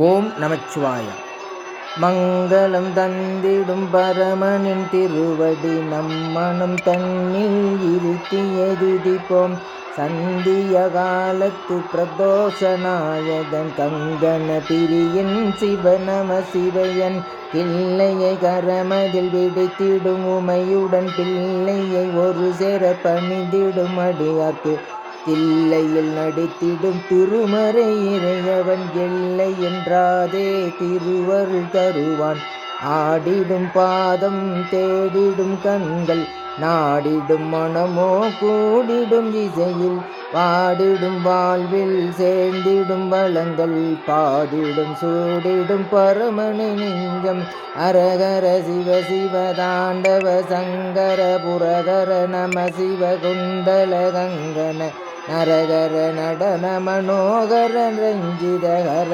ஓம் நமச்சிவாய. மங்களம் தந்திடும் பரமனின் திருவடி நம்மனம் தன்னில் இருத்தி எதுதிப்போம். சந்திய காலத்து பிரதோஷநாயகன் கங்கண பிரியன் சிவநம சிவயன் கிள்ளையை கரமதில் விடுத்திடும் உமையுடன் பிள்ளையை ஒரு சேர பணிந்திடும் அடியார்க்கு தில்லையில் நடித்திடும் திருமறை இறையவன் எல்லை என்றாதே திருவருள் தருவான். ஆடிடும் பாதம் தேடிடும் கண்கள் நாடிடும் மனமோ கூடிடும் இசையில் பாடிடும் வாழ்வில் சேர்ந்திடும் வளங்கள் பாடிடும் சூடிடும் பரமனை நெஞ்சம். அரகர சிவ சிவ தாண்டவ சங்கர புரகர நம சிவ குண்டல கங்கன நரகர நடன மனோகர ரஞ்சித ஹர